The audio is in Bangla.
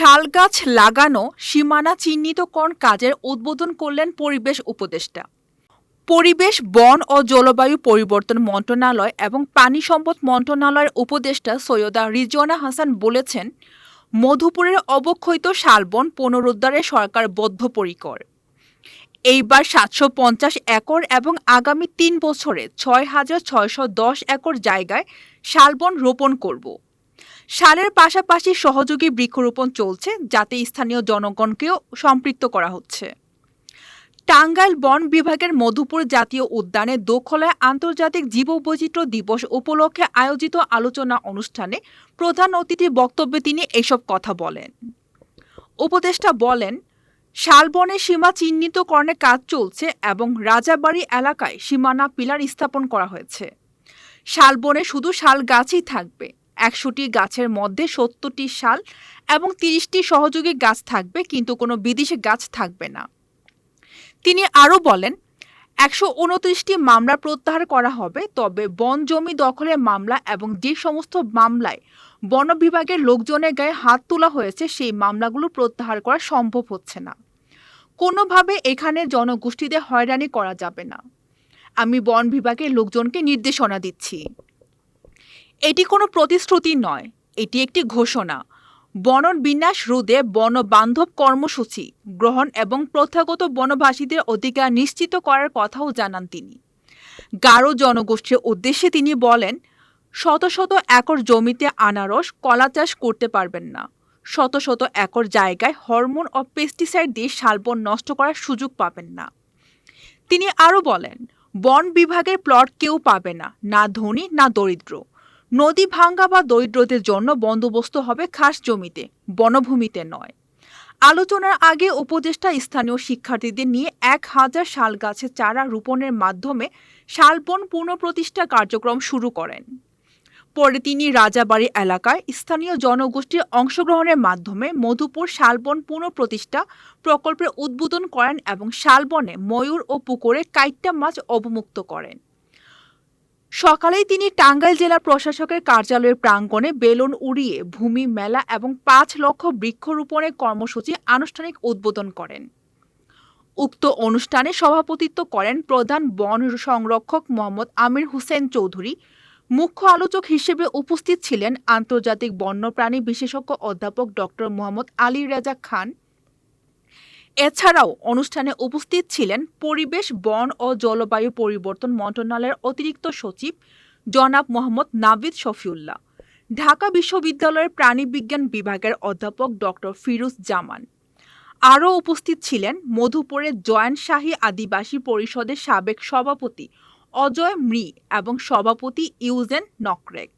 শালগাছ লাগানো সীমানা চিহ্নিতকরণ কাজের উদ্বোধন করলেন পরিবেশ উপদেষ্টা। পরিবেশ, বন ও জলবায়ু পরিবর্তন মন্ত্রণালয় এবং পানি সম্পদ মন্ত্রণালয়ের উপদেষ্টা সৈয়দা রিজওয়ানা হাসান বলেছেন, মধুপুরের অবক্ষয়িত শালবন পুনরুদ্ধারে সরকার বদ্ধপরিকর। এইবার ৭৫০ একর এবং আগামী ৩ বছরে ৬,৬১০ একর জায়গায় শালবন রোপণ করব। শালের পাশাপাশি সহযোগী বৃক্ষরোপণ চলছে, যাতে স্থানীয় জনগণকেও সম্পৃক্ত করা হচ্ছে। টাঙ্গাইল বন বিভাগের মধুপুর জাতীয় উদ্যানে দোখলায় আন্তর্জাতিক জীববৈচিত্র্য দিবস উপলক্ষে আয়োজিত আলোচনা অনুষ্ঠানে প্রধান অতিথির বক্তব্যে তিনি এসব কথা বলেন। উপদেষ্টা বলেন, শালবনের সীমা চিহ্নিতকরণের কাজ চলছে এবং রাজাবাড়ী এলাকায় সীমানা পিলার স্থাপন করা হয়েছে। শালবনে শুধু শাল গাছই থাকবে। ১০০টি গাছের মধ্যে ৭০টি শাল এবং ৩০টি সহযোগী গাছ থাকবে, কিন্তু কোনো বিদেশি গাছ থাকবে না। তিনি আরও বলেন, ১২৯টি মামলা প্রত্যাহার করা হবে, তবে বন জমি দখলের মামলা এবং যে সমস্ত মামলায় বন বিভাগের লোকজনের গায়ে হাত তোলা হয়েছে সেই মামলাগুলো প্রত্যাহার করা সম্ভব হচ্ছে না। কোনোভাবে এখানে জনগোষ্ঠীদের হয়রানি করা যাবে না। আমি বন বিভাগের লোকজনকে নির্দেশনা দিচ্ছি। এটি কোনো প্রতিশ্রুতি নয়, এটি একটি ঘোষণা। বন বিন্যাস রোধে বনবান্ধব কর্মসূচি গ্রহণ এবং প্রথাগত বনবাসীদের অধিকার নিশ্চিত করার কথাও জানান তিনি। গারো জনগোষ্ঠীর উদ্দেশ্যে তিনি বলেন, শত শত একর জমিতে আনারস, কলা চাষ করতে পারবেন না। শত শত একর জায়গায় হরমোন ও পেস্টিসাইড দিয়ে শালবন নষ্ট করার সুযোগ পাবেন না। তিনি আরও বলেন, বন বিভাগের প্লট কেউ পাবে না, না ধনী না দরিদ্র। নদী ভাঙ্গা বা দরিদ্রদের জন্য বন্দোবস্ত হবে খাস জমিতে, বনভূমিতে নয়। আলোচনার আগে উপদেষ্টা স্থানীয় শিক্ষার্থীদের নিয়ে ১,০০০ শাল গাছের চারা রোপণের মাধ্যমে শালবন পুনঃপ্রতিষ্ঠা কার্যক্রম শুরু করেন। পরে তিনি রাজাবাড়ী এলাকায় স্থানীয় জনগোষ্ঠীর অংশগ্রহণের মাধ্যমে মধুপুর শালবন পুনঃপ্রতিষ্ঠা প্রকল্পের উদ্বোধন করেন এবং শালবনে ময়ূর ও পুকুরে কাইট্টা মাছ অবমুক্ত করেন। সকালেই তিনি টাঙ্গাইল জেলা প্রশাসকের কার্যালয়ের প্রাঙ্গণে বেলুন উড়িয়ে ভূমি মেলা এবং ৫ লক্ষ বৃক্ষরোপণের কর্মসূচি আনুষ্ঠানিক উদ্বোধন করেন। উক্ত অনুষ্ঠানে সভাপতিত্ব করেন প্রধান বন সংরক্ষক মোহাম্মদ আমির হোসেন চৌধুরী। মুখ্য আলোচক হিসেবে উপস্থিত ছিলেন আন্তর্জাতিক বন্যপ্রাণী বিশেষজ্ঞ অধ্যাপক ডক্টর মোহাম্মদ আলী রেজা খান। এছাড়াও অনুষ্ঠানে উপস্থিত ছিলেন পরিবেশ, বন ও জলবায়ু পরিবর্তন মন্ত্রণালয়ের অতিরিক্ত সচিব জনাব মোহাম্মদ নাভিদ শফিউল্লাহ, ঢাকা বিশ্ববিদ্যালয়ের প্রাণীবিজ্ঞান বিভাগের অধ্যাপক ডক্টর ফিরোজ জামান। আরও উপস্থিত ছিলেন মধুপুরের জয়েন্ট শাহী আদিবাসী পরিষদের সাবেক সভাপতি অজয় মৃ এবং সভাপতি ইউজেন নকরেক।